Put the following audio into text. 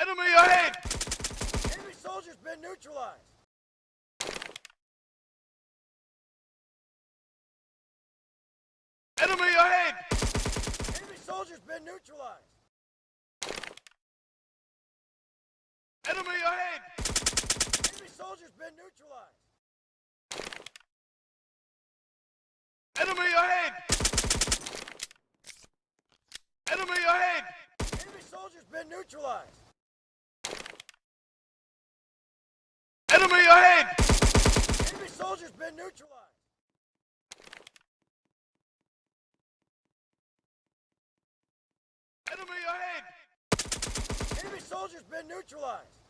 Enemy ahead! Enemy soldiers been neutralized. Enemy ahead! Enemy soldiers been neutralized. Enemy ahead! Enemy soldiers been neutralized. Enemy ahead! Enemy ahead! Enemy soldiers been neutralized. Enemy ahead! Enemy soldiers been neutralized. Enemy ahead! Enemy soldiers been neutralized.